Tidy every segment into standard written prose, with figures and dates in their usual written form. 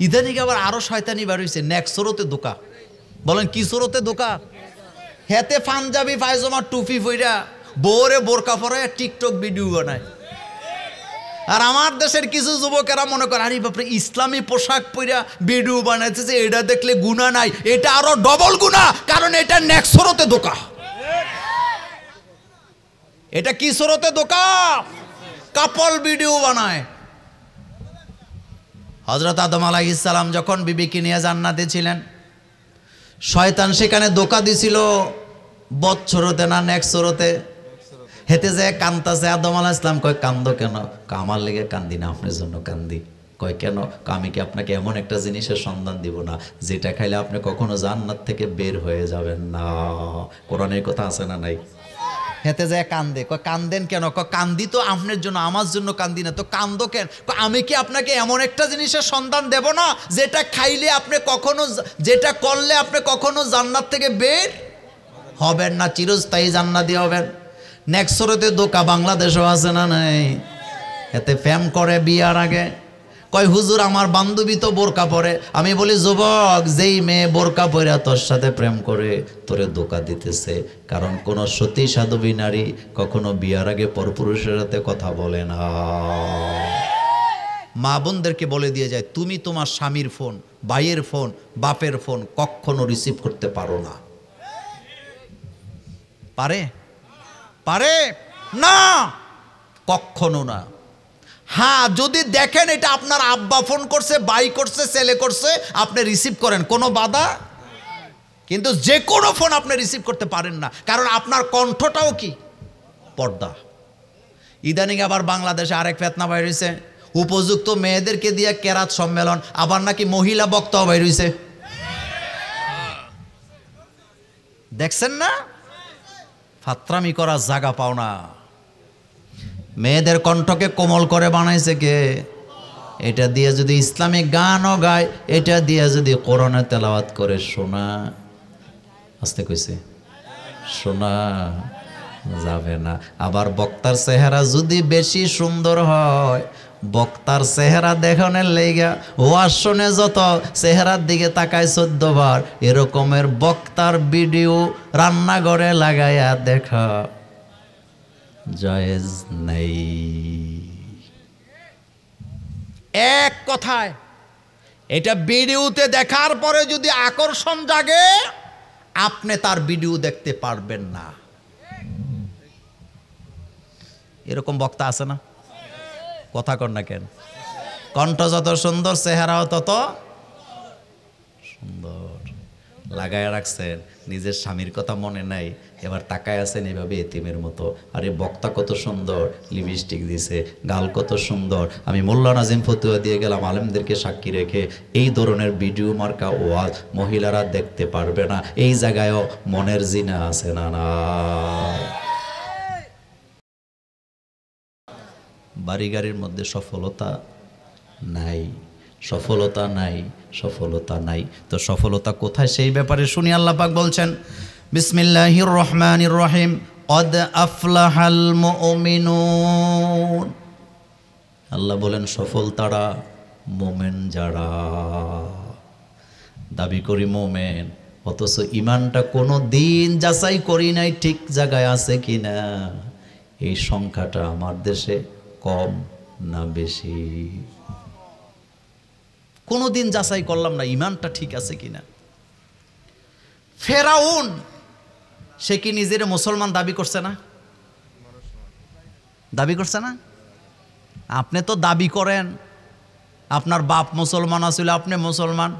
ইদানিং আবার আরো শয়তানি বার হইছে, নেক্সট সুরতে ধোকা। বলেন কি সুরতে ধোকা? হেতে পাঞ্জাবি পায়জামা টুপি পইরা বউরে বোরকা পরে টিকটক ভিডিও বানায়। আর আমার দেশের কিছু যুবকেরা মনে করে আরে বাপরে ইসলামী পোশাক পইরা ভিডিও বানাইতেছে, এটা দেখলে গুনাহ নাই। এটা আরো ডবল গুনাহ, কারণ এটা নেক্সট সুরতে ধোকা। এটা কি সুরতে ধোকা? কাপল ভিডিও বানায়। হযরত আদম আলাইহিস সালাম যখন বিবিকে নিয়ে জান্নাতে ছিলেন, শয়তান সেখানে ধোকা দিছিল বৎসরতে না নেক্সট সুরতে। হেতে যে কান্দাছে, আদম আলাইহিস সালাম কয় কান্দো কেন? আমার লেগে কান্দি না, আপনার জন্য কান্দি। কয় কেন? আমি কি আপনাকে এমন একটা জিনিসের সন্ধান দিব না যেটা খাইলে আপনি কখনো জান্নাত থেকে বের হয়ে যাবেন না। কোরআনের কথা আছে না নাই? হেতে যে কান্দে, কয় কান্দেন কেন? কয় কান্দি তো আপনার জন্য, আমার জন্য কান্দি না। তো কান্দো কেন? আমি কি আপনাকে এমন একটা জিনিসের সন্ধান দেব না যেটা খাইলে আপনি কখনো, যেটা করলে আপনি কখনো জান্নাত থেকে বের হবেন না, চিরস্থায়ী জান্নাতি হবেন। নেক্সট সুরতে ধোকা বাংলাদেশও আছে না নাই? এতে প্রেম করে বিয়ার আগে, কয় হুজুর আমার বান্ধবী তো বোরকা পরে। আমি বলি যুবক, যেই মেয়ে বোরকা পরে তোর সাথে প্রেম করে তোরে ধোকা দিতেছে। কারণ কোন সতী সাধবী নারী কখনো বিয়ার আগে পরপুরুষের সাথে কথা বলে না। মা বোনদেরকে বলে দিয়ে যায়, তুমি তোমার স্বামীর ফোন, ভাইয়ের ফোন, বাপের ফোন কখনো রিসিভ করতে পারো না। পারে? পারে না, কখনো না। হ্যাঁ, যদি দেখেন এটা আপনার আব্বা ফোন করছে, ভাই করছে, ছেলে করছে, আপনি রিসিভ করেন, কোনো বাধা। কিন্তু যে কোনো ফোন আপনি রিসিভ করতে পারেন না, কারণ আপনার কণ্ঠটাও কি পর্দা। ইদানিং আবার বাংলাদেশে আরেক ফেতনা বাইর হয়েছে, উপযুক্ত মেয়েদেরকে দিয়ে কেরাত সম্মেলন, আবার নাকি মহিলা বক্তাও বাইর হয়েছে। দেখছেন না? ফাত্রামি করার জায়গা পাও না। মেয়েদের কণ্ঠকে কোমল করে বানাইছে কে? এটা দিয়ে যদি ইসলামিক গানও গায়, এটা দিয়ে যদি কোরআনে তেলাওয়াত করে শোনা, আস্তে কইছে, শোনা যাবে না। আবার বক্তার চেহারা যদি বেশি সুন্দর হয়, বক্তার চেহারা দেখানোর লেগা ওয়াজ শুনে যত চেহারার দিকে তাকায় 14 বার, এরকমের বক্তার ভিডিও রান্নাঘরে লাগাইয়া দেখা জায়েজ নাই। এক কথায় এটা ভিডিওতে দেখার পরে যদি আকর্ষণ জাগে, আপনি তার ভিডিও দেখতে পারবেন না। এরকম বক্তা আছে না? কথা কর না কেন? কণ্ঠ যত সুন্দর, চেহারাও তত সুন্দর। লাগায় রাখছেন, নিজের স্বামীর কথা মনে নাই, এবার তাকায় আছেন এভাবে এতিমের মতো। আরে বক্তা কত সুন্দর, লিপস্টিক দিছে, গাল কত সুন্দর। আমি মোল্লা নাজিম ফতুয়া দিয়ে গেলাম আলেমদেরকে সাক্ষী রেখে, এই ধরনের ভিডিও মার্কা ওয়াজ মহিলারা দেখতে পারবে না। এই জায়গায়ও মনের জিনা আছে না? না, বাড়ি গাড়ির মধ্যে সফলতা নাই, সফলতা নাই, সফলতা নাই। তো সফলতা কোথায় সেই ব্যাপারে শুনি। আল্লাহ পাক বলছেন, বিসমিল্লাহির রহমানির রহিম, কদ আফলাহাল মুমিনুন। আল্লাহ বলেন সফল তারা, মোমেন যারা। দাবি করি মোমেন, অথচ ইমানটা কোনো দিন যাচাই করি নাই ঠিক জায়গায় আছে কিনা। এই সংখ্যাটা আমার দেশে কম না বেশি? কোনোদিন যাচাই করলাম না ইমানটা ঠিক আছে কিনা। ফেরাউন সে কি নিজের মুসলমান দাবি করছে না? দাবি করছে না? আপনি তো দাবি করেন আপনার বাপ মুসলমান আছিল, আপনি মুসলমান।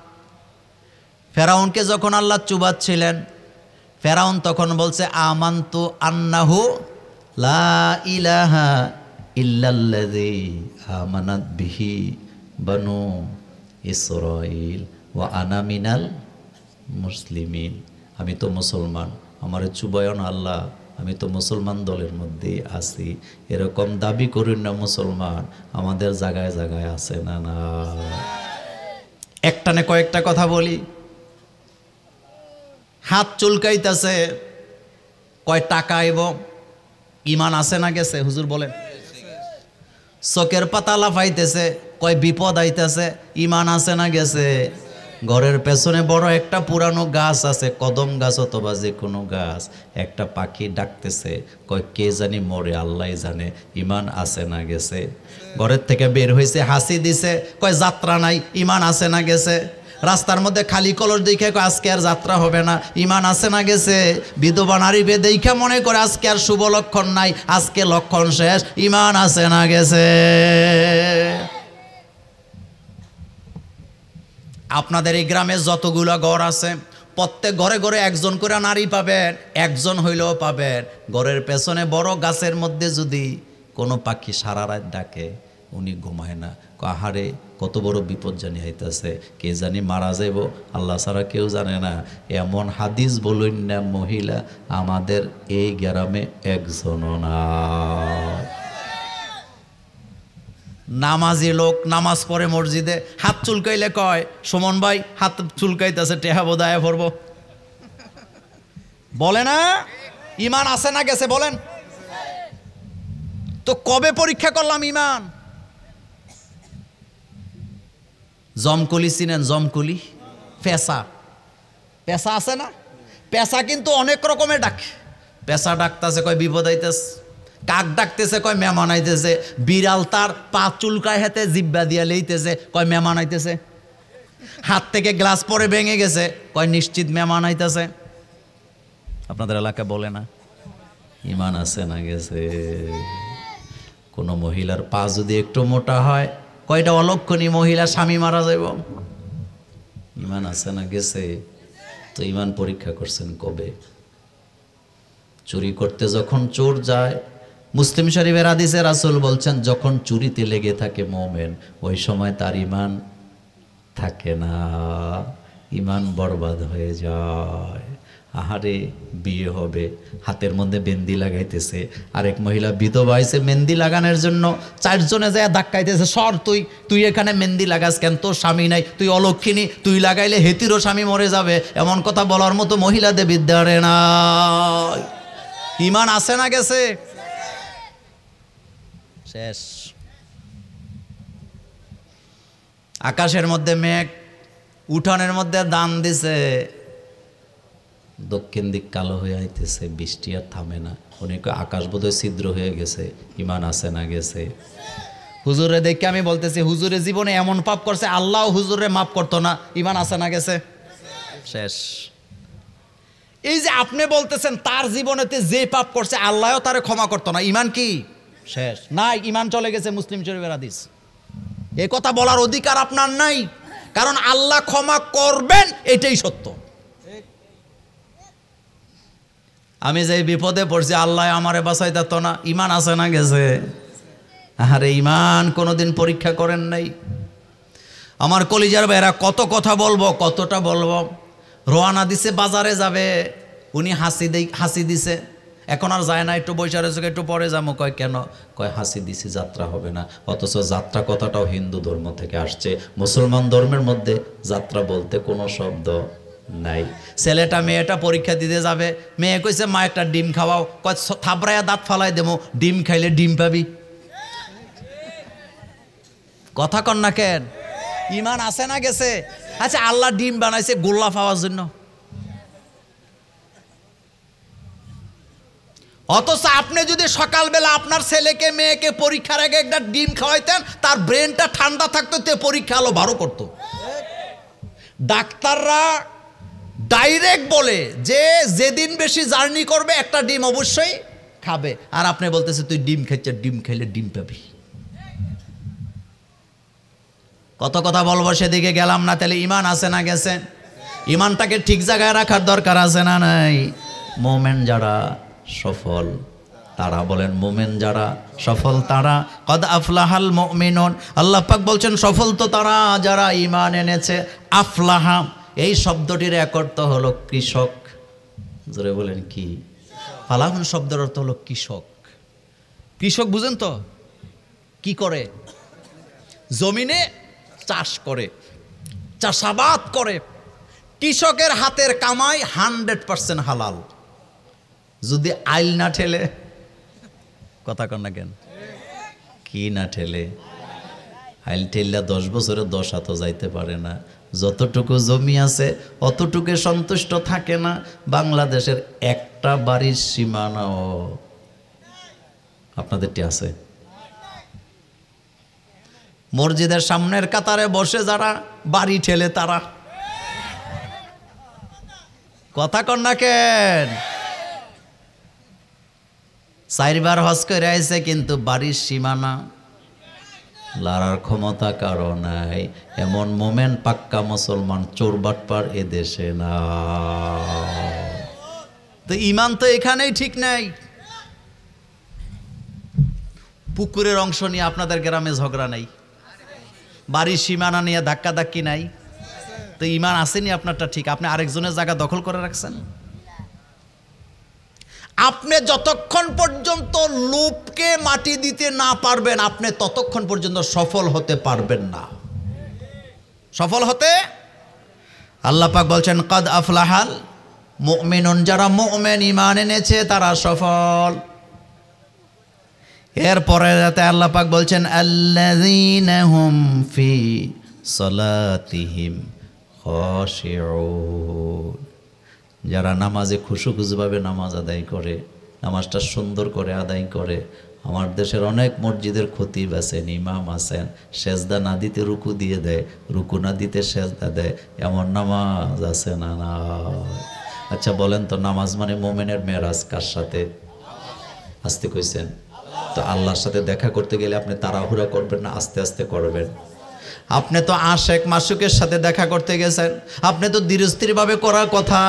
ফেরাউনকে যখন আল্লাহ চুবাচ্ছিলেন, ফেরাউন তখন বলছে আমানতু আন্নাহু লা ইলাহা ইল্লাল্লাযী আমানাত বিহি বানু ইসরাঈল ওয়া আনা মিনাল মুসলিমিন। আমি তো মুসলমান, আমারে চুবায় না আল্লাহ, আমি তো মুসলমান দলের মধ্যে আছি। এরকম দাবি করুন না মুসলমান, আমাদের জায়গায় জায়গায় আছে না? না, একটানে কয়েকটা কথা বলি। হাত চুলকাইতেছে, কয় টাকা আইব, ইমান আছে না গেছে? হুজুর বলেন। চোখের পাতা লাফাইতেছে, কয় বিপদ আইতেছে, ইমান আছে না গেছে? ঘরের পেছনে বড় একটা পুরানো গাছ আছে, কদম গাছ অথবা যে কোনো গাছ, একটা পাখি ডাকতেছে, কয় কে জানি মরে, আল্লাহ জানে। ইমান আছে না গেছে? ঘরের থেকে বের হয়েছে, হাসি দিছে, কয় যাত্রা নাই, ইমান আছে না গেছে? রাস্তার মধ্যে খালি কলস দেখে কয় আজকে আর যাত্রা হবে না, ইমান আছে না গেছে? বিধবা নারী দেখে মনে করে আজকে আর শুভ লক্ষণ নাই, আজকে লক্ষণ শেষ, ইমান আছে না গেছে? আপনাদের এই গ্রামে যতগুলো ঘর আছে, প্রত্যেক ঘরে ঘরে একজন করে নারী পাবেন, একজন হইলেও পাবেন। ঘরের পেছনে বড় গাছের মধ্যে যদি কোনো পাখি সারা রাত ডাকে, উনি ঘুমায় না, কাহারে কত বড় বিপদ জানি হইতেছে, কে জানি মারা যাইব, আল্লাহ ছাড়া কেউ জানে না। এমন হাদিস বলুন না মহিলা আমাদের এই গ্রামে একজনও না। নামাজি লোক নামাজ পড়ে মসজিদে, হাত চুলকাইলে কয় সুমন ভাই হাত চুলকাইতেছে, টেহা বোধায় পড়ব। বলে না ইমান আছে না গেছে? বলেন তো কবে পরীক্ষা করলাম ইমান? জমকলি চিনেন? জমকলি পেশা, পেশা আছে না? পেশা কিন্তু অনেক রকমের ডাকে। পেশা ডাকতেছে কয় বিপদ আইতেছে, কাক ডাকতেছে কয় মেহমান আইতেছে, বিড়াল তার পা চুলকায় হাতে জিব্বা দিয়া লইতেছে, কয় মেহমান আইতেছে। হাত থেকে গ্লাস পরে ভেঙে গেছে, কয় নিশ্চিত মেহমান আইতেছে। আপনাদের এলাকায় বলে না ইমান আছে না গেছে? কোনো মহিলার পা যদি একটু মোটা হয়, কয়টা অলক্ষণী মহিলা স্বামী মারা যাইব। ইমান আছে না গেছে? তো ইমান পরীক্ষা করছেন কবে? চুরি করতে যখন চোর যায়, মুসলিম শরীফের হাদিসে রাসূল বলছেন যখন চুরিতে লেগে থাকে মুমিন, ওই সময় তার ইমান থাকে না, ইমান বরবাদ হয়ে যায়। আহারে বিয়ে হবে, হাতের মধ্যে মেহেন্দি লাগাইতেছে, আরেক মহিলা বিধবা হয়েছে, মেহেন্দি লাগানোর জন্য চারজনে যায় ধাক্কাইতেছে, সর তুই, তুই এখানে মেহেন্দি লাগাস কেন, তোর স্বামী নাই, তুই অলক্ষিনী, তুই লাগাইলে হেতিরও স্বামী মরে যাবে। এমন কথা বলার মতো মহিলাদের বিদ্যারে নাই। ইমান আছে না গেছে? শেষ। আকাশের মধ্যে মেঘ, উঠানের মধ্যে দান দিছে, দক্ষিণ দিক কালো হয়ে আইতেছে, বৃষ্টি আর থামে না। উনি কয় আকাশ বোধহয় ছিদ্র হয়ে গেছে, ইমান আছে না গেছে? হুজুরে দেখে আমি বলতেছি, হুজুরে জীবনে এমন পাপ করছে আল্লাহ হুজুরে মাফ করতো না, ইমান আছে না গেছে? শেষ। এই যে আপনি বলতেছেন তার জীবনেতে যে পাপ করছে আল্লাহও তারে ক্ষমা করতো না, ইমান কি শেষ? নাই, ইমান চলে গেছে। মুসলিম শরীফের হাদিস। এই কথা বলার অধিকার আপনার নাই, কারণ আল্লাহ ক্ষমা করবেন এটাই সত্য। আমি যে বিপদে পড়ছি আল্লাহ আমারে বাঁচাইতে তো না, ইমান আছে না গেছে? আরে ইমান কোনোদিন পরীক্ষা করেন নাই? আমার কলিজার ভাইরা কত কথা বলবো, কতটা বলবো। রোয়ানা দিছে, বাজারে যাবে, উনি হাসি দিছে, এখন আর যায় না, একটু বৈশা রয়েছে, একটু পরে যাবো। কয় কেন? কয় হাসি দিছি, যাত্রা হবে না। অথচ যাত্রা কথাটাও হিন্দু ধর্ম থেকে আসছে, মুসলমান ধর্মের মধ্যে যাত্রা বলতে কোনো শব্দ নাই। ছেলেটা মেয়েটা পরীক্ষা দিতে যাবে, মেয়ে কইছে মা একটা ডিম খাওয়াও, কয় থাবড়াইয়া দাঁত ফালাই দেবো, ডিম খাইলে ডিম পাবি। কথা কন না কেন? ইমান আছে না গেছে? আচ্ছা আল্লাহ ডিম বানাইছে গোল্লা পাওয়ার জন্য, অথচ আপনি যদি সকালবেলা আপনার ছেলেকে মেয়েকে পরীক্ষার আগে একটা ডিম খাওয়াইতেন, তার ব্রেনটা ঠান্ডা থাকতো, তে পরীক্ষা আলো ভালো করতো। ডাক্তাররা ডাইরেক্ট বলে যে যেদিন বেশি জার্নি করবে একটা ডিম অবশ্যই খাবে, আর আপনি বলতেছে তুই ডিম খাইছ, ডিম খাইলে ডিম পাবি। কত কথা বলবো, সেদিকে গেলাম না। তাহলে ইমান আছে না গেছে? ইমানটাকে ঠিক জায়গায় রাখার দরকার আছে না নাই? মোমেন যারা সফল তারা, বলেন মোমেন যারা সফল তারা, কদ আফলাহাল মুমিনুন। আল্লাহ পাক বলছেন সফল তো তারা যারা ইমান এনেছে। আফলাহা এই শব্দটির এক অর্থ হলো কৃষক। জোরে বলেন কি? ফালাহুন শব্দের অর্থ হলো কৃষক। কৃষক বুঝেন তো? কি করে? জমিনে চাষ করে, চাষাবাদ করে। কৃষকের হাতের কামাই 100% হালাল, যদি আইল না ঠেলে। কথা কন না কেন? কি না ঠেলে? হাইল ঠেল্লা 10 বছরে 10 হাতও যাইতে পারে না। যতটুকু জমি আছে অতটুকু সন্তুষ্ট থাকে না। বাংলাদেশের একটা বাড়ির সীমানাও আপনাদেরটি আছে? মসজিদের সামনের কাতারে বসে যারা বাড়ি ঠেলে তারা কথা কন না কেন? 4 বার হজ করে আইছে কিন্তু বাড়ির সীমানা লড়ার ক্ষমতা কারো নাই। এমন মোমেন্ট পাক্কা মুসলমান চোর বাটপার এ দেশে না। তো ইমান তো এখানেই ঠিক নাই। পুকুরের অংশ নিয়ে আপনাদের গ্রামে ঝগড়া নাই, বাড়ির সীমানা নিয়ে ধাক্কাধাক্কি নাই। তো ইমান আসেনি আপনারটা ঠিক, আপনি আরেকজনের জায়গা দখল করে রাখছেন। আপনি যতক্ষণ পর্যন্ত লোভকে মাটি দিতে না পারবেন আপনি ততক্ষণ পর্যন্ত সফল হতে পারবেন না। সফল হতে আল্লাহ পাক বলছেন কাদ আফলাহাল মুমিনুন, যারা মুমিন ঈমান এনেছে তারা সফল। এরপরে আল্লাহ পাক বলছেন আল্লাযীনা হুম ফি সালাতিহিম খাশিউন, যারা নামাজে খুশুখুশুভাবে নামাজ আদায় করে, নামাজটা সুন্দর করে আদায় করে। আমার দেশের অনেক মসজিদের খতিব আছেন, ইমাম আছেন, সেজদা না দিতে রুকু দিয়ে দেয়, রুকু না দিতে সেজদা দেয়। এমন নামাজ আছে না? না। আচ্ছা বলেন তো, নামাজ মানে মোমেনের মেরাজ কার সাথে? আসতে কইছেন তো। আল্লাহর সাথে দেখা করতে গেলে আপনি তাড়াহুড়া করবেন না, আস্তে আস্তে করবেন। আপনি তো আশেক মাসুকের সাথে দেখা করতে গেছেন, আপনি তো ধীরস্থিরভাবে করার কথা।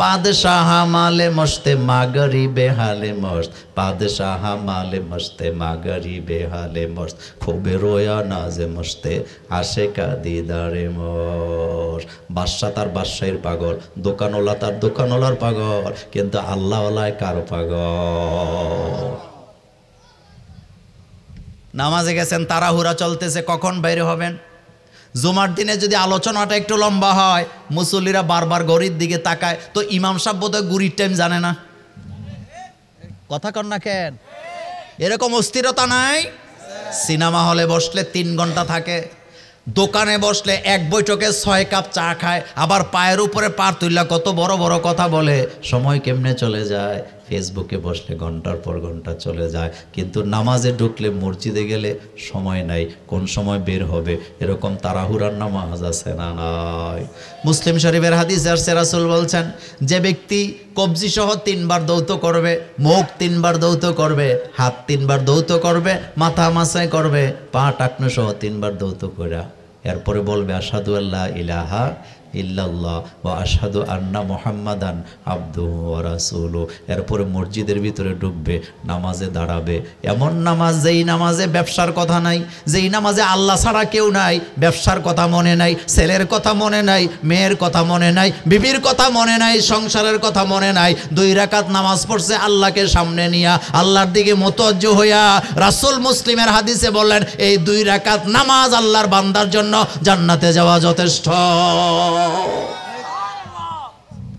পাদশাহ মালে মস্তে মাগরি বেহালে মস্ত, পাদশাহ মালে মস্তে মাগরি বেহালে মস্ত, খুবে রোয়া নাজে মস্তে আশেকা দিদারে মস্ত। বাদশাহ তার বাদশাহীর পাগল, দোকানওয়ালা তার দোকানওয়ালার পাগল, কিন্তু আল্লাহওয়ালায় কার পাগল? নামাজে গেছেন, তাড়াহুড়া চলতেছে, কখন বাইরে হবেন? জুমার দিনে যদি আলোচনাটা একটু লম্বা হয়, মুসল্লিরা বারবার ঘড়ির দিকে তাকায়, তো ইমাম সাহেব বোধহয় ঘড়ির টাইম জানে না। কথা কন না কেন? এরকম অস্থিরতা নাই? সিনেমা হলে বসলে 3 ঘন্টা থাকে, দোকানে বসলে এক বৈঠকে 6 কাপ চা খায়, আবার পায়ের উপরে পা তুললা কত বড় বড় কথা বলে। সময় কেমনে চলে যায়? ফেসবুকে বসলে ঘন্টার পর ঘন্টা চলে যায়, কিন্তু নামাজে ঢুকলে, মসজিদে গেলে সময় নাই, কোন সময় বের হবে এরকম তাড়াহুড়ার নামাজ আছে না? নাই। মুসলিম শরীফের হাদিস আসছে, রাসূল বলছেন যে ব্যক্তি কবজি সহ 3 বার দৌত করবে, মুখ 3 বার দৌত করবে, হাত 3 বার দৌত করবে, মাথা মাসাই করবে, পা টাকনো সহ 3 বার দৌত করে, এরপরে বলবে আশহাদু আল্লা ইলাহা ইল্লাল্লাহ ওয়া আশহাদু আন্না মুহাম্মাদান আবদুহু ওয়া রাসূলুহু। এরপরে মসজিদের ভিতরে ঢুকবে, নামাজে দাঁড়াবে। এমন নামাজ যেই নামাজে ব্যবসার কথা নাই, যেই নামাজে আল্লাহ ছাড়া কেউ নাই, ব্যবসার কথা মনে নাই, ছেলের কথা মনে নাই, মেয়ের কথা মনে নাই, বিবির কথা মনে নাই, সংসারের কথা মনে নাই। 2 রাকাত নামাজ পড়ছে আল্লাহকে সামনে নিয়া, আল্লাহর দিকে মুতাওয়াজ্জিহ হইয়া। রাসূল মুসলিমের হাদিসে বললেন এই 2 রাকাত নামাজ আল্লাহর বান্দার জন্য জান্নাতে যাওয়া যথেষ্ট।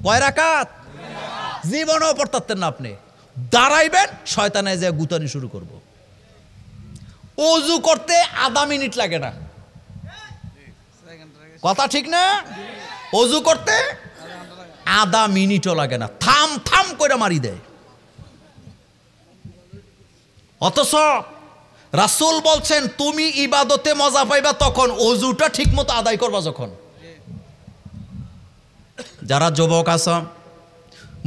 কয় রাকাত? জীবনও পড়তেন না আপনি। দাঁড়াইবেন, শয়তানে যে গুতানি শুরু করব। ওযু করতে আধা মিনিট লাগে না, কথা ঠিক না? ওযু করতে আধা মিনিটও লাগে না, থাম থাম করে মারি দেয়। অথচ রাসূল বলছেন তুমি ইবাদতে মজা পাইবা তখন, ওযুটা ঠিক মতো আদায় করবা যখন। যারা যুবক আছো,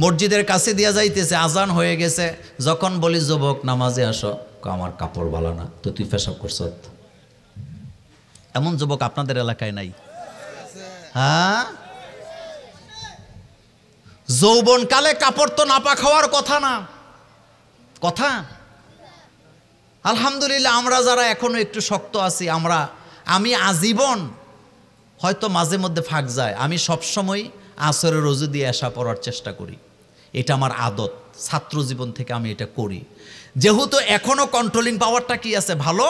মসজিদের কাছে দিয়া যাইতেছে, আজান হয়ে গেছে, যখন বলি যুবক নামাজে আসো, আমার কাপড় ভালো না, তো তুই পেশাব করছ। এমন যুবক আপনাদের এলাকায় নাই? হ্যাঁ, যৌবনকালে কাপড় তো নাপাক হওয়ার কথা না, কথা। আলহামদুলিল্লাহ আমরা যারা এখনো একটু শক্ত আছি, আমি আজীবন, হয়তো মাঝে মধ্যে ফাঁক যায়, আমি সবসময় আসরের রোজু দিয়ে এশা পড়ার চেষ্টা করি। এটা আমার আদত, ছাত্র জীবন থেকে আমি এটা করি। যেহেতু এখনো কন্ট্রোলিং পাওয়ারটা কি আছে, ভালো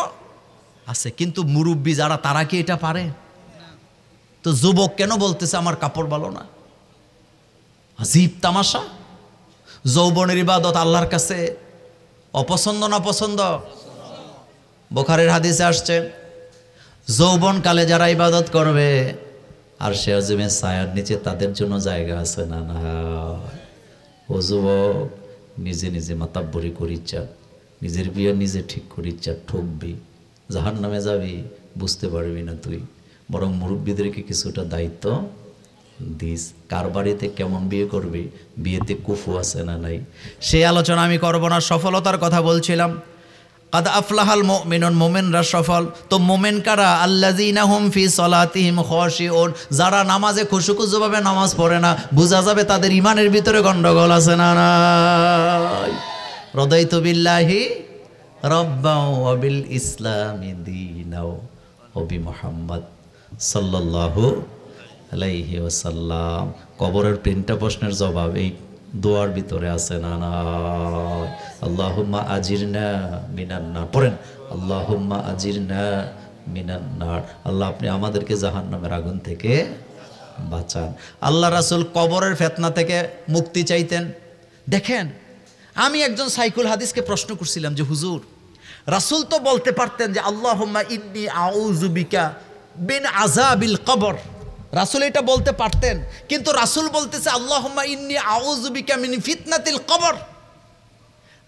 আছে, কিন্তু মুরব্বী যারা তারা কি এটা পারে? তো যুবক কেন বলতেছে আমার কাপড় ভালো না? আজীব তামাশা। যৌবনের ইবাদত আল্লাহর কাছে অপছন্দ না পছন্দ? বুখারীর হাদিসে আসছে যৌবনকালে যারা ইবাদত করবে আর সে আজমের ছায়ার নিচে তাদের জন্য জায়গা আছে না? না। ও যুবক, নিজে নিজে মাতাব্বরি করিচ্ছা, নিজের বিয়ে নিজে ঠিক করিচ্ছা, ঠকবি, জাহান্নামে যাবি, বুঝতে পারবি না তুই। বরং মুরব্বীদেরকে কিছুটা দায়িত্ব দিস। কার বাড়িতে কেমন বিয়ে করবি, বিয়েতে কুফু আছে না নাই, সেই আলোচনা আমি করব না। সফলতার কথা বলছিলাম। কাদ আফলাহাল মুমিনুন, মুমিনরা সফল। তো মুমিন কারা? আল্লাযীনা হুম ফি সলাতিহিম খাশিউন, যারা নামাজে খুশুখুজুভাবে নামাজ পড়ে না, বোঝা যাবে তাদের ইমানের ভিতরে গন্ডগোল আছে না নাই। রাদাইতু বিল্লাহি রাব্বাও ওয়া বিল ইসলামি দীনাও ওয়া বি মুহাম্মদ সাল্লাল্লাহু আলাইহি ওয়াসাল্লাম। কবরের তিনটা প্রশ্নের জবাব এই দোয়ার ভিতরে আছে না না? আল্লাহুম্মা আজিরনা মিনান নার, পড়েন আল্লাহুম্মা আজিরনা মিনান নার। আল্লাহ আপনি আমাদেরকে জাহান্নামের আগুন থেকে বাঁচান। আল্লাহ রাসূল কবরের ফিতনা থেকে মুক্তি চাইতেন। দেখেন, আমি একজন সাইকুল হাদিসকে প্রশ্ন করছিলাম যে হুজুর, রাসূল তো বলতে পারতেন যে আল্লাহুম্মা ইন্নী আউযু বিকা বিন আযাবিল কবর, রাসূল এটা বলতে পারতেন, কিন্তু রাসূল বলতেছে আল্লাহুম্মা ইন্নী আউযু বিকা মিন ফিতনাতিল কবর।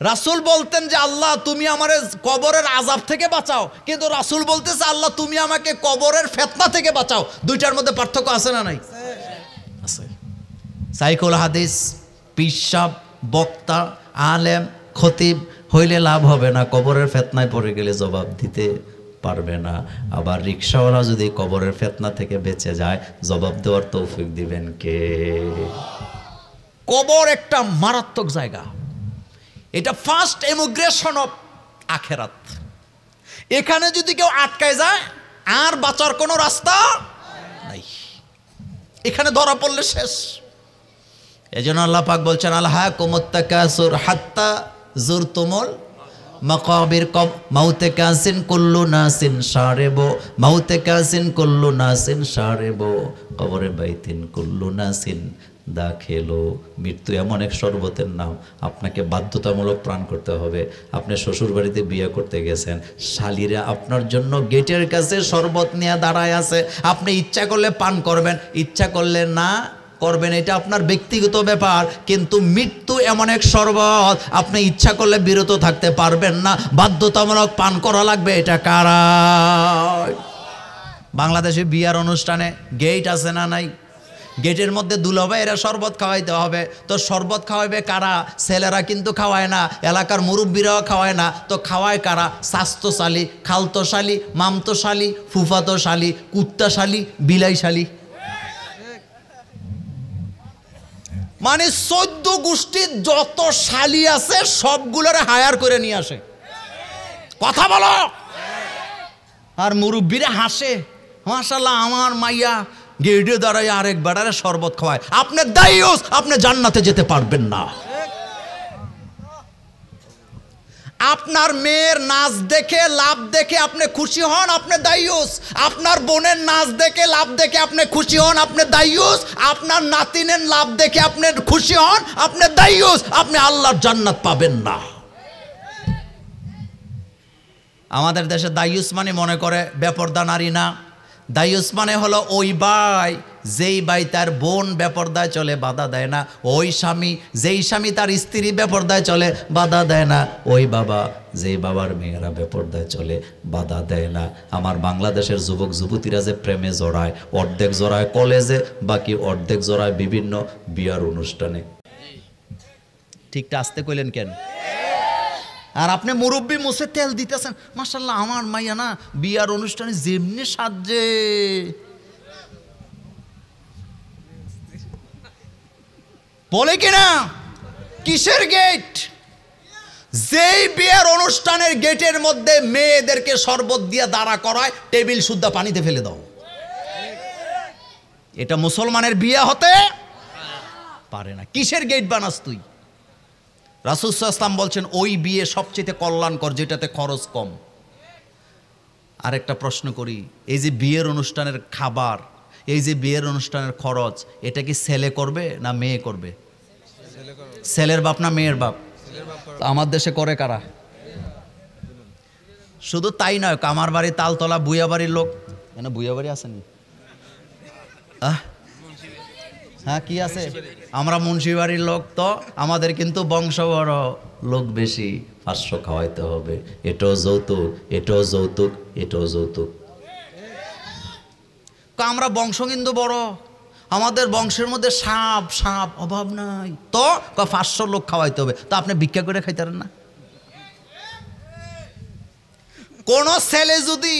রাসূল বলতেন যে আল্লাহ তুমি আমারে কবরের আযাব থেকে বাঁচাও, কিন্তু রাসূল বলতেছে আল্লাহ তুমি আমাকে কবরের ফিতনা থেকে বাঁচাও। দুইটার মধ্যে পার্থক্য আছে না নাই? আছে। সাইকুল হাদিস, পিসাব, বক্তা, আলেম, খতিব হইলে লাভ হবে না, কবরের ফিতনায় পড়ে গেলে জবাব দিতে পারবে না। আবার রিকশাওয়ালা যদি কবরের ফিতনা থেকে বেঁচে যায়, জবাব দেওয়ার তৌফিক দিবেন কে? কবর একটা মারাত্মক জায়গা, এটা ফার্স্ট ইমিগ্রেশন অফ আখেরাত। এখানে যদি কেউ আটকায় যায় আর বাঁচার কোনো রাস্তা নাই, এখানে ধরা পড়লে শেষ। এজন্য আল্লাহ পাক বলছেন আলহাকুমুত তাকাসুর হাত্তা যুরতুমুল মাকাবির, মাউতে কাসিন কুল্লু নাসিন শারিবু, মাউতে কাসিন কুল্লু নাসিন শারিবু, কবরে বাইতিন কুল্লু নাসিন দাখিলু। মৃত্যু এমন এক শরবতের নাম, আপনাকে বাধ্যতামূলক পান করতে হবে। আপনি শ্বশুর বাড়িতে বিয়ে করতে গেছেন, শালিরা আপনার জন্য গেটের কাছে শরবত নিয়ে দাঁড়ায় আছে, আপনি ইচ্ছা করলে পান করবেন, ইচ্ছা করলে না করবেন, এটা আপনার ব্যক্তিগত ব্যাপার। কিন্তু মৃত্যু এমন এক শরবত, আপনি ইচ্ছা করলে বিরত থাকতে পারবেন না, বাধ্যতামূলক পান করা লাগবে। এটা কারা? বাংলাদেশে বিয়ার অনুষ্ঠানে গেট আছে না নাই? গেটের মধ্যে দুলাভাইয়েরা শরবত খাওয়াইতে হবে, তো শরবত খাওয়াইবে কারা? ছেলেরা কিন্তু খাওয়ায় না, এলাকার মুরব্বীরাও খাওয়ায় না, তো খাওয়ায় কারা? স্বাস্থ্যশালী, খালতোশালী, মামতোশালী, ফুফাতোশালী, কুত্তাশালী, বিলাইশালী, মানে 14 গোষ্ঠীর যত শালি আছে সবগুলোরে হায়ার করে নিয়ে আসে। কথা বলো। আর মুরব্বীরা হাসে, মাশাআল্লাহ আমার মাইয়া গেটে দাঁড়ায় আরেক বেড়ারে শরবত খাওয়ায়। আপনি দায়ুস, আপনি জান্নাতে যেতে পারবেন না। আপনার মেয়ের নাচ দেখে লাভ দেখে আপনি খুশি হন, আপনি দায়ুস। আপনার বোনের নাচ দেখে লাভ দেখে আপনি খুশি হন, আপনি দায়ুস। আপনার নাতিনের লাভ দেখে আপনি খুশি হন, আপনি দায়ুস। আপনি আল্লাহর জান্নাত পাবেন না। আমাদের দেশে দায়ুস মানে মনে করে বেপরদা নারী না। দায়ুস মানে হলো ওই ভাই যেই ভাই তার বোন বেপরদায় চলে বাধা দেয় না, ওই স্বামী যেই স্বামী তার স্ত্রী বেপরদায় চলে বাধা দেয় না, ওই বাবা যেই বাবার মেয়েরা বেপরদায় চলে বাধা দেয় না। আমার বাংলাদেশের যুবক যুবতীরা যে প্রেমে জড়ায়, অর্ধেক জড়ায় কলেজে, বাকি অর্ধেক জড়ায় বিভিন্ন বিয়ার অনুষ্ঠানে। ঠিকটা আসতে কইলেন কেন? আর আপনি মুরব্বী মুছে তেল দিতেছেন, মাশাআল্লাহ আমার মাইয়া না বিয়ার অনুষ্ঠানে যেমনি সাজে, বলে কিনা কিসের গেট? যেই বিয়ার অনুষ্ঠানের গেটের মধ্যে মেয়েদেরকে শরবত দিয়ে দাঁড়া করায়, টেবিল সুদ্ধা পানিতে ফেলে দাও। এটা মুসলমানের বিয়ে হতে পারে না। কিসের গেট বানাস তুই? রাসূল সাল্লাল্লাহু আলাইহি ওয়াসাল্লাম বলছেন ওই বিয়ে সবচেয়ে কল্যাণকর যেটাতে খরচ কম। আরেকটা প্রশ্ন করি, এই যে বিয়ের অনুষ্ঠানের খাবার, এই যে বিয়ের অনুষ্ঠানের খরচ, এটা কি ছেলে করবে না মেয়ে করবে? ছেলের বাপ না মেয়ের বাপ? আমার দেশে করে কারা? শুধু তাই নয়, কামার বাড়ি, তালতলা, বুয়া বাড়ির লোক এনে বুয়া বাড়ি আসেনি? হ্যাঁ, কি আছে? আমরা মুন্সিবাড়ির লোক, তো আমাদের কিন্তু বংশ বড়, লোক বেশি, 500 খাওয়াইতে হবে, এটাও যৌতুক, এটাও যৌতুক, এটাও যৌতুক। আমরা বংশ কিন্তু বড়, আমাদের বংশের মধ্যে সাপ সাপ অভাব নাই, তো 500 লোক খাওয়াইতে হবে, তো আপনি ভিক্ষা করে খাইতারেন না? কোন ছেলে যদি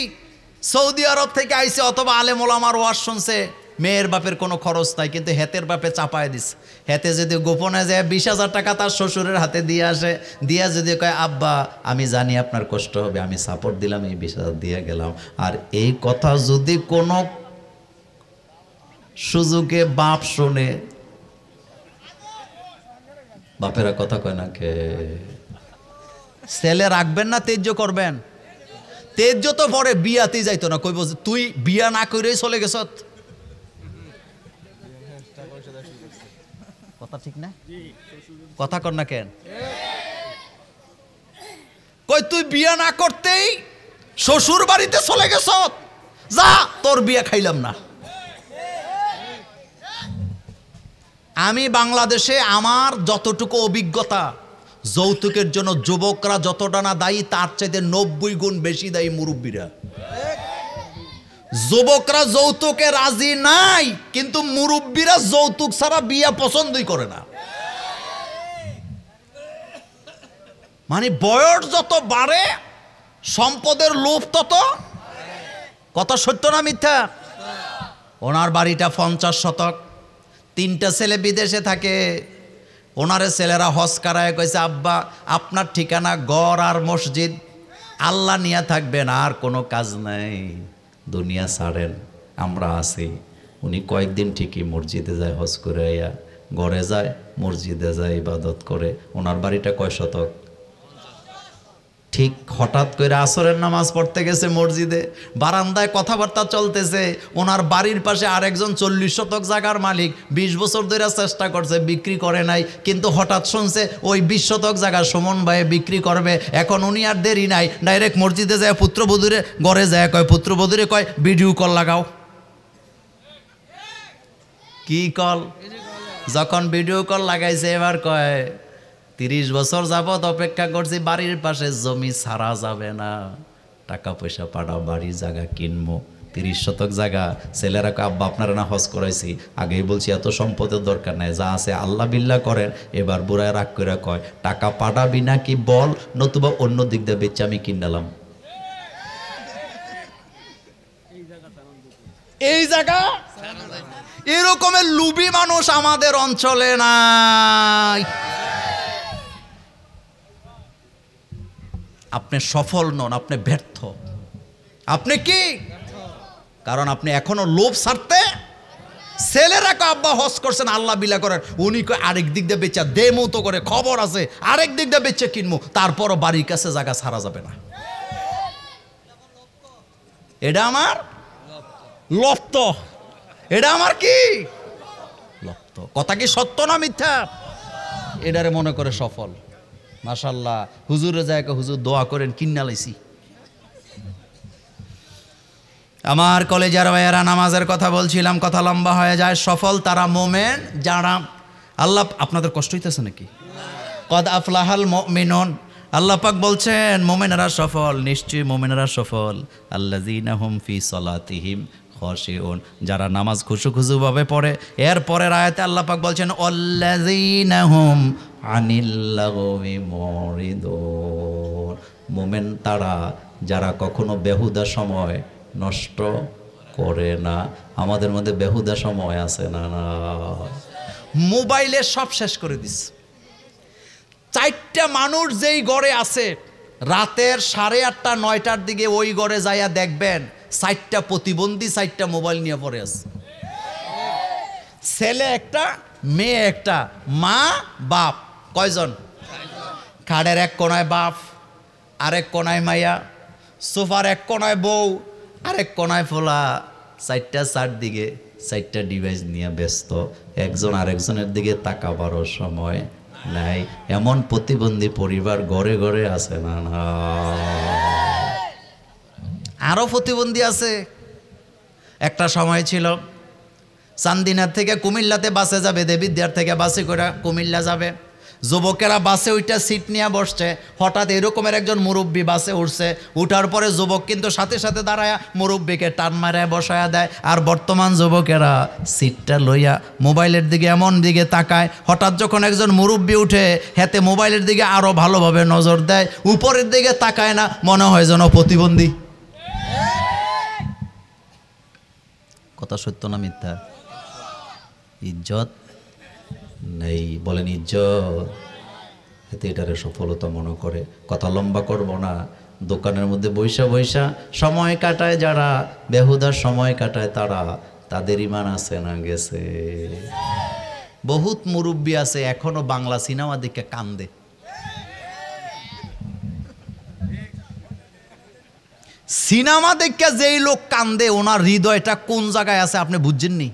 সৌদি আরব থেকে আইসে অথবা আলেম ওলামার ওয়াজ শুনছে, মেয়ের বাপের কোনো খরচ নাই, কিন্তু হেতের বাপে চাপায় দিছে, হেতে যদি গোপনে যায় 20,000 টাকা তার শ্বশুরের হাতে দিয়ে আসে, দিয়া যদি কয় আব্বা আমি জানি আপনার কষ্ট হবে, আমি সাপোর্ট দিলাম, এই 20,000 দিয়ে গেলাম। আর এই কথা যদি কোনো সুযোগে বাপ শোনে, বাপেরা কথা কয় না কে? ছেলে রাখবেন না তেজ্য করবেন? তেজ্য তো পরে বিয়াতেই যাইতো না, কইব তুই বিয়া না কইরেই চলে গেছ। কথা ঠিক না? কথা কর না কেন? কই তুই বিয়া না করতেই শ্বশুর বাড়িতে চলে গেছ, যা তোর বিয়া খাইলাম না। আমি বাংলাদেশে আমার যতটুকু অভিজ্ঞতা, যৌতুকের জন্য যুবকরা যতটা না দায়ী, তার চাইতে 90 গুণ বেশি দায়ী মুরব্বীরা। যুবকরা যৌতুকে রাজি নাই, কিন্তু মুরব্বীরা যৌতুক ছাড়া বিয়া পছন্দই করে না। মানে বয়স যত বাড়ে সম্পদের লোভ তত। কথা সত্য না মিথ্যা? ওনার বাড়িটা 50 শতক, 3টা ছেলে বিদেশে থাকে, ওনারে ছেলেরা হজ করায় কইছে আব্বা আপনার ঠিকানা ঘর আর মসজিদ, আল্লাহ নিয়ে থাকবেন, আর কোনো কাজ নাই, দুনিয়া ছাড়েন, আমরা আছি। উনি কয়েকদিন ঠিকই মসজিদে যায়, হজ করে আইয়া ঘরে যায়, মসজিদে যায়, ইবাদত করে। ওনার বাড়িটা কয় শতক? ঠিক হঠাৎ করে আসরের নামাজ পড়তে গেছে মসজিদে, বারান্দায় কথাবার্তা চলতেছে, ওনার বাড়ির পাশে আরেকজন 40 শতক জায়গার মালিক 20 বছর ধরে চেষ্টা করছে, বিক্রি করে নাই, কিন্তু হঠাৎ শুনছে ওই 20 শতক জায়গা সুমন ভাই বিক্রি করবে। এখন উনি আর দেরি নাই, ডাইরেক্ট মসজিদে যায়, পুত্রবধূরে ঘরে যায়, কয় পুত্রবধূরে কয় ভিডিও কল লাগাও। কি কল? যখন ভিডিও কল লাগাইছে, এবার কয় 30 বছর যাবত অপেক্ষা করছি, বাড়ির পাশে জমি ছাড়া যাবে না, টাকা পয়সা পাঠাও, বাড়ি জায়গা কিনবো, 30 শতক জায়গা। ছেলেরা কয় আব্বা আপনারা না হজ করাইছি, আগেই বলছি এত সম্পদের দরকার নাই, যা আছে আল্লাহ বিল্লাহ করেন। এবার বুড়ায় রাগ করে কয় টাকা পাঠাবি না কি বল, নতুবা অন্য দিক দিয়ে বেচে আমি কিনালাম। এই জায়গা এরকমের লুবি মানুষ আমাদের অঞ্চলে নাই। আপনি সফল নন, আপনি ব্যর্থ। আপনি কি? কারণ আপনি এখনো লোভ ছাড়তে। ছেলেরা কয় আব্বা হজ করছেন, আল্লাহ বিল্লাহ করেন, উনি কয় আরেক দিক দিয়ে বেচা দেমো তো করে খবর আছে, আরেক দিক দিয়ে বেচে কিনবো, তারপরও বাড়ির কাছে জায়গা ছাড়া যাবে না। এটা আমার লপ্ত, এটা আমার কি লপ্ত। কথা কি সত্য না মিথ্যা? এটারে মনে করে সফল। মাশাআল্লাহ, হুজুরে যায় হুজুর দোয়া করেন, কিন্না লাইছি। আমার কলেজের ভাইয়েরা, নামাজের কথা বলছিলাম, কথা লম্বা হয়ে যায়। সফল তারা মোমেন যারা, আল্লাহ আপনাদের কষ্ট হইতেছে নাকি? কদ আফলাহাল মুমিনুন, আল্লাহ পাক বলছেন মোমেনেরা সফল, নিশ্চয়ই মোমেনেরা সফল। আল্লাযীনা হুম ফি সলাতিহিম খাশিউন, যারা নামাজ খুশু-খুশুভাবে পড়ে। এর পরের আয়াতে আল্লাহ পাক বলছেন আল্লাযীনা হুম আনিল লাগবি মুরিদুন, মোমেন তারা যারা কখনো বেহুদা সময় নষ্ট করে না। আমাদের মধ্যে বেহুদা সময় আছে না? না, মোবাইলে সব শেষ করে দিস। 4টা মানুষ যেই ঘরে আছে, রাতের 8:30 9টার দিকে ওই ঘরে যাইয়া দেখবেন 4টা প্রতিবন্ধী 4টা মোবাইল নিয়ে পড়ে আছে। ছেলে একটা, মেয়ে একটা, মা বাপ। কয়জন? খাটের এক কোনায় বাপ, আরেক কোনায় মাইয়া, সোফার এক কোনায় বউ, আরেক কোনায় ফোলা। 4টা 4 দিকে 4টা ডিভাইস নিয়ে ব্যস্ত, একজন আরেকজনের দিকে তাকাবারও সময় নাই। এমন প্রতিবন্ধী পরিবার ঘরে ঘরে আছে না? না, আরো প্রতিবন্ধী আছে। একটা সময় ছিল চান্দিনার থেকে কুমিল্লাতে বাসে যাবে, দেবিদ্যার থেকে বাসে করে কুমিল্লা যাবে। যুবকেরা বাসে ওইটা সিট নিয়ে বসছে, হঠাৎ এরকমের একজন মুরব্বী বাসে উঠছে। উঠার পরে যুবক কিন্তু সাথে সাথে দাঁড়ায় মুরব্বীকে টান মারায় বসায়া দেয়। আর বর্তমান যুবকেরা সিটটা লইয়া মোবাইলের দিকে এমন দিকে তাকায়, হঠাৎ যখন একজন মুরব্বী উঠে হাতে মোবাইলের দিকে আরও ভালোভাবে নজর দেয়, উপরের দিকে তাকায় না, মনে হয় যেন প্রতিবন্ধী। কথা সত্য না মিথ্যা? ইজ্জত নেই, বলেন ইজ্জত। এতে এটারে সফলতা মনে করে। কথা লম্বা করব না। দোকানের মধ্যে বৈশা বৈশা সময় কাটায় যারা, বেহুদার সময় কাটায় তারা, তাদের ইমান আছে না গেছে? বহুত মুরব্বী আছে এখনো বাংলা সিনেমা দেখে কান্দে। সিনেমা দেখে যেই লোক কান্দে ওনার হৃদয়টা কোন জায়গায় আছে আপনি বুঝছেননি?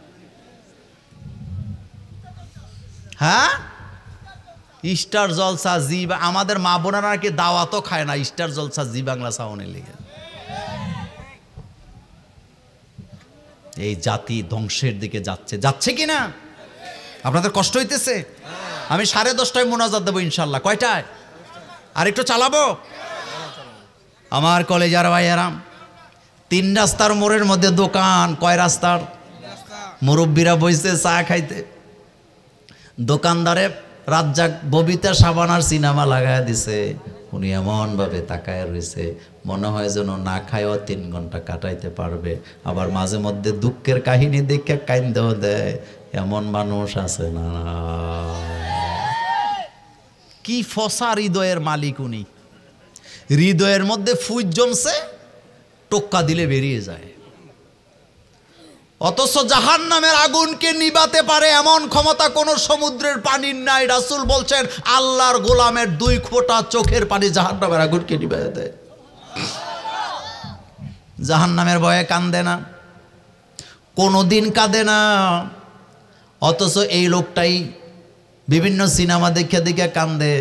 হ্যাঁ, স্টার জলসা জি, আমাদের মা বোনেরা নাকি দাওয়াতও খায় না স্টার জলসা জি বাংলা সাউনের লেগে। এই জাতি ধ্বংসের দিকে যাচ্ছে, যাচ্ছে কিনা? আপনাদের কষ্ট হইতেছে? আমি 10:30টায় মোনাজাত দেবো ইনশাল্লাহ। কয়টায়? আর একটু চালাবো? আমার কলেজার ভাইয়েরাম, 3 রাস্তার মোড়ের মধ্যে দোকান। কয় রাস্তার? মুরব্বীরা বইছে চা খাইতে, দোকানদারে রাজ্জাক ববিতা সাবানার সিনেমা লাগায় দিছে। উনি এমনভাবে তাকায় রয়েছে, মনে হয় যেন না খায়ও 3 ঘন্টা কাটাইতে পারবে। আবার মাঝে মধ্যে দুঃখের কাহিনী দেখে কাইন্দেও দেয়। এমন মানুষ আছে না? কি ফসা হৃদয়ের মালিক উনি। হৃদয়ের মধ্যে ফুজ জমছে, টোক্কা দিলে বেরিয়ে যায়। অথচ জাহান্নামের আগুনকে নিবাতে পারে এমন ক্ষমতা কোন সমুদ্রের পানির নাই। রাসূল বলছেন আল্লাহর গোলামের 2 ফোঁটা চোখের পানি জাহান্নামের আগুনকে নিবাতে দেয়। জাহান্নামের ভয়ে কান্দে না, কোনোদিন কাঁদে না। অথচ এই লোকটাই বিভিন্ন সিনেমা দেখে দেখে কান্দে।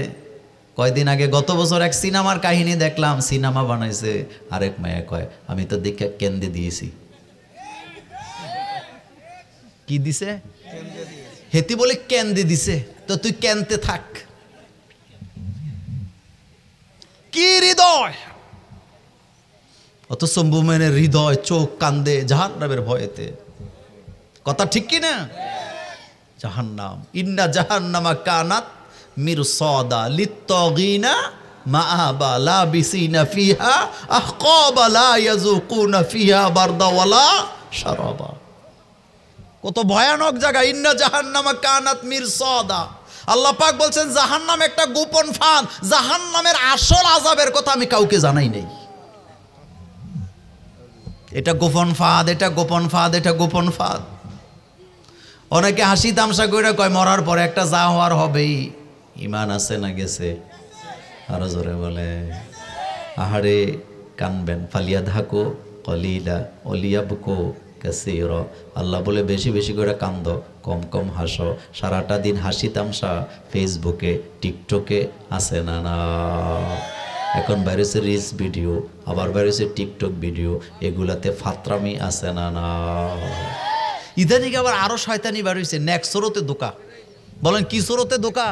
কয়দিন আগে গত বছর এক সিনেমার কাহিনী দেখলাম, সিনেমা বানাইছে, আরেক মেয়ে কয় আমি তো দেখে কেন্দে দিয়েছি। কি দিছে? হেতি বলে কেন্দে দিছে। তো তুই কেনতে থাক। কি হৃদয়! অত সম্ভুমেনের হৃদয়, চোখ কান্দে জাহান্নামের ভয়েতে। কথা ঠিক কি না? জাহান্নাম, ইন্না জাহান্নামা কানাত মিরসাদা লিত্তাগিনা মাআবা লাবিসিনা ফিহা আহকাবা লা ইয়াযুকুনা ফিহা বারদা ওয়ালা শারাবা। কত ভয়ানক জায়গা। ইন্না জাহান্নামা কানাত মিরসাদা। আল্লাহ পাক বলছেন জাহান্নাম একটা গোপন ফাঁদ। জাহান্নামের আসল আযাবের কথা আমি কাউকে জানাই নাই। এটা গোপন ফাঁদ, এটা গোপন ফাঁদ, এটা গোপন ফাঁদ। অনেকে হাসি তামসা করে কয় মরার পরে একটা যা হওয়ার হবেই। ইমান আছে না গেছে? আরো জোরে বলে। আহারে কানবেন, ফালিয়া ধাকো কলিলা অলিয়াবকো কাসীরা। আল্লাহ বলে বেশি বেশি করে কান্দো, কম কম হাসো। সারাটা দিন হাসি তামসা ফেসবুকে টিকটকে আছে না? না। এখন বাইরেছে রিলস ভিডিও, আবার বাইরেছে টিকটক ভিডিও, এগুলাতে ফাতরামি আছে না? না। ইদানিকে আবার আরো শয়তানি বাড়িয়েছে, নেক্সরতে দোকা। বলেন কি সরতে দোকা?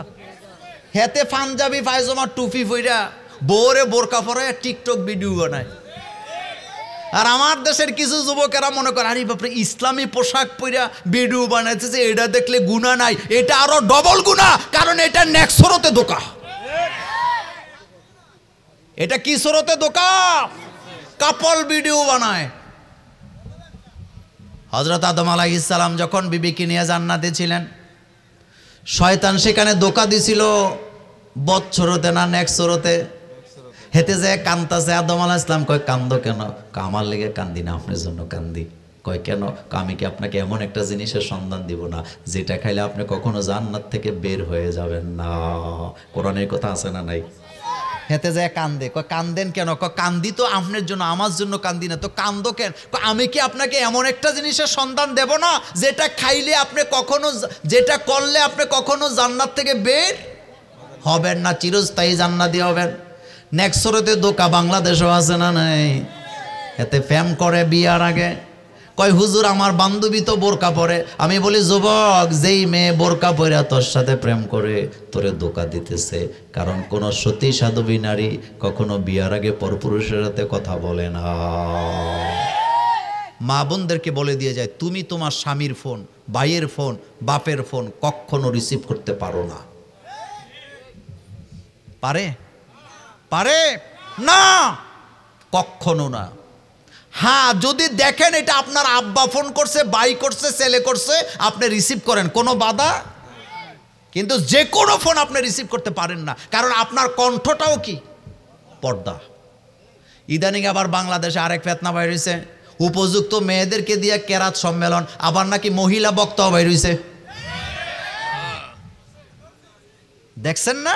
হেতে পাঞ্জাবি পায়জামা টুপি পইরা বউরে বোরকা পরে টিকটক ভিডিও বানায়। আর আমার দেশের কিছু যুবকেরা মনে করে আরে বাপরে ইসলামী পোশাক পইরা ভিডিও বানাইতেছে, এটা দেখলে গুনাহ নাই। এটা আরো ডবল গুনাহ, কারণ এটা নেক্সরতে দোকা। এটা কি সরতে দোকা? কাপল ভিডিও বানায়। হযরত আদম আলাইহিস সালাম যখন বিবিকে নিয়ে জান্নাতে ছিলেন, শয়তান সেখানে ধোঁকা দিছিল বৎসরতে না নেক্সরতে। হেতে যায় কান্তাছে। আদম আলাইহিস সালাম কয় কান্দো কেন? আমার লেগে কান্দি না, আপনার জন্য কান্দি। কয় কেন? আমি কি আপনাকে এমন একটা জিনিসের সন্ধান দিব না যেটা খাইলে আপনি কখনো জান্নাত থেকে বের হয়ে যাবেন না? কোরআনের কথা আছে না নাই? হেতে যায় কান্দে। কয় কান্দেন কেন? কয় কান্দি তো আপনার জন্য, আমার জন্য কান্দি না। তো কান্দো কেন? আমি কি আপনাকে এমন একটা জিনিসের সন্ধান দেব না যেটা খাইলে আপনি কখনো, যেটা করলে আপনি কখনো জান্নাত থেকে বের হবেন না, চিরস্থায়ী জান্নাতি হবেন। নেক্সরতে দোকা বাংলাদেশও আছে না নাই? এতে ফ্যাম করে বিয়ার আগে কয় হুজুর আমার বান্ধবী তো বোরকা পরে। আমি বলি যুবক, যেই মেয়ে বোরকা পরে তোর সাথে প্রেম করে তোরে ধোঁকা দিতেছে, কারণ কোন সতী সাধবী নারী কখনো বিয়ার আগে পরপুরুষের সাথে কথা বলে না। মা বোনদেরকে বলে দিয়ে যায়, তুমি তোমার স্বামীর ফোন, ভাইয়ের ফোন, বাপের ফোন কখনো রিসিভ করতে পারো না। পারে পারে না, কখনো না। হ্যাঁ, যদি দেখেন এটা আপনার আব্বা ফোন করছে, ভাই করছে, ছেলে করছে, আপনি রিসিভ করেন, কোনো বাধা। কিন্তু যে কোনো ফোন আপনি রিসিভ করতে পারেন না, কারণ আপনার কণ্ঠটাও কি পর্দা। ইদানিং আবার বাংলাদেশে আরেক ফেতনা বাইর হয়েছে, উপযুক্ত মেয়েদেরকে দিয়ে কেরাত সম্মেলন, আবার নাকি মহিলা বক্তাও বাইর হয়েছে। দেখছেন না?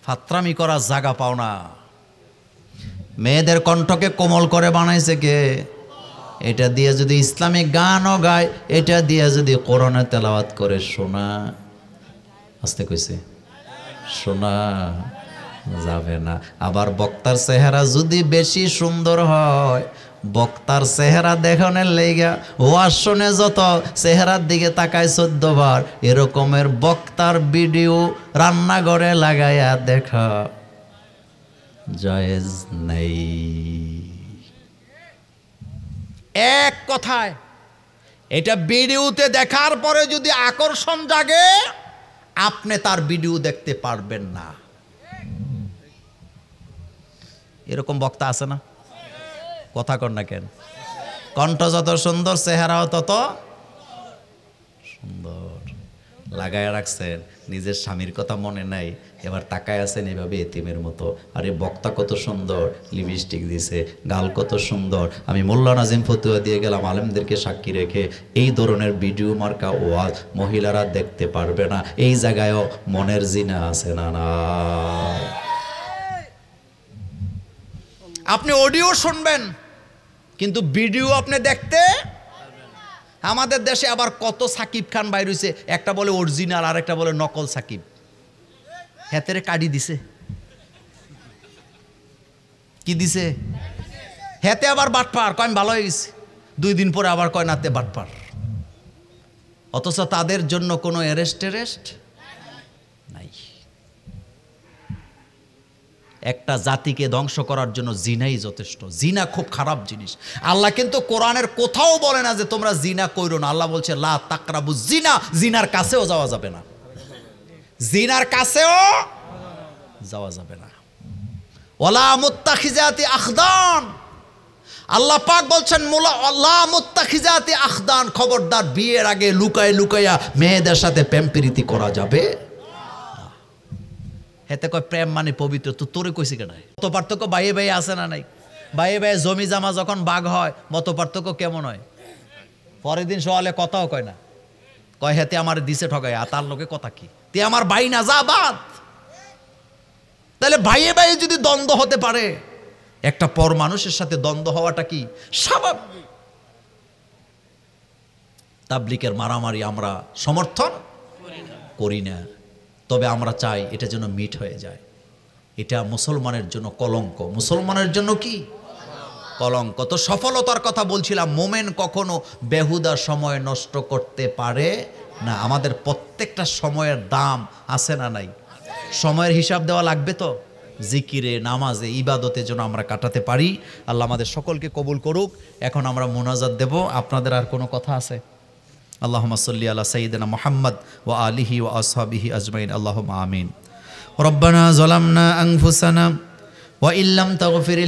ফাত্রামি করার জায়গা পাও না। মেয়েদের কণ্ঠকে কোমল করে বানাইছে কে? এটা দিয়ে যদি ইসলামিক গানও গায়, এটা দিয়ে যদি কোরআনে তেলাওয়াত করে শোনা, আস্তে কইছে, শোনা যাবে না। আবার বক্তার চেহারা যদি বেশি সুন্দর হয়, বক্তার চেহারা দেখানোর লেগা ওয়াজ শুনে যত চেহারার দিকে তাকায় 14 বার, এরকমের বক্তার ভিডিও রান্নাঘরে লাগাইয়া দেখা জায়েজ নেই। এক কথায়, এটা ভিডিওতে দেখার পরে যদি আকর্ষণ জাগে, আপনি তার ভিডিও দেখতে পারবেন না। এরকম বক্তা আছে না? কথা কর না কেন? কণ্ঠ যত সুন্দর, চেহারাও তত সুন্দর। লাগায় রাখছেন, নিজের স্বামীর কথা মনে নাই, এবার তাকায় আছেন এভাবে এতিমের মতো। আরে বক্তা কত সুন্দর, লিপস্টিক দিছে, গাল কত সুন্দর। আমি মোল্লা নাজিম ফতুয়া দিয়ে গেলাম আলেমদেরকে সাক্ষী রেখে, এই ধরনের ভিডিও মার্কা ওয়াজ মহিলারা দেখতে পারবে না। এই জায়গায়ও মনের জিনা আছে না? না, আপনি অডিও শুনবেন কিন্তু ভিডিও আপনি দেখতে। আমাদের দেশে আবার কত সাকিব খান বাইর হইছে, একটা বলে অরিজিনাল আর একটা বলে নকল সাকিব। হেতেরে কাটি দিছে, কি দিছে? হেতে আবার বাটপার, কয় আমি ভালো হয়ে গেছি, 2 দিন পরে আবার কয় নাতে বাটপার। অথচ তাদের জন্য কোনো অ্যারেস্ট নাই। একটা জাতিকে ধ্বংস করার জন্য জিনাই যথেষ্ট। জিনা খুব খারাপ জিনিস। আল্লাহ কিন্তু কোরআনের কোথাও বলে না যে তোমরা জিনা কইরো না। আল্লাহ বলছে লা তাকরাবু জিনা, জিনার কাছেও যাওয়া যাবে না, জিনার কাছেও যাওয়া যাবে না। ওয়ালা মুত্তাখিজাতি আখদান, আল্লাহ পাক বলছেন লা মুত্তাখিজাতি আখদান, খবরদার বিয়ের আগে লুকায় লুকাইয়া মেয়েদের সাথে প্রেম প্রীতি করা যাবে। হেতে কয় প্রেম মানে পবিত্র, তো তোরে কইছি কেন? মত পার্থক্য বাইয়ে বাইয়ে আছে না নাই? বাইয়ে বাইয়ে জমি জামা যখন ভাগ হয়, মত পার্থক্য কেমন হয়? পরের দিন সওয়ালে কথাও কয় না, কয় হেতে আমার দিছে ঠগায়, আর তার লোকে কথা কি? তুই আমার ভাই না, যা বাদ। তাহলে ভাইয়ে ভাইয়ে যদি দ্বন্দ্ব হতে পারে, একটা পর মানুষের সাথে দ্বন্দ্ব হওয়াটা কি স্বাভাবিক? তাবলিগের মারামারি আমরা সমর্থন করি না, তবে আমরা চাই এটা যেন মিট হয়ে যায়। এটা মুসলমানের জন্য কলঙ্ক, মুসলমানের জন্য কি কলঙ্ক। তো সফলতার কথা বলছিলাম, মোমেন কখনো বেহুদা সময় নষ্ট করতে পারে না। আমাদের প্রত্যেকটা সময়ের দাম আছে না নাই? সময়ের হিসাব দেওয়া লাগবে তো, জিকিরে, নামাজে, ইবাদতে যেন আমরা কাটাতে পারি। আল্লাহ আমাদের সকলকে কবুল করুক। এখন আমরা মুনাজাত দেব। আপনাদের আর কোনো কথা আছে? আল্লাহুম্মা সাল্লি আলা সাইয়্যিদিনা মুহাম্মদ ওয়া আলিহি ওয়া আসহাবিহি আজমাইন, আল্লাহুম্মা আমিন। রব্বানা যালামনা আনফুসানা ওয়া ইল্লাম তাগফির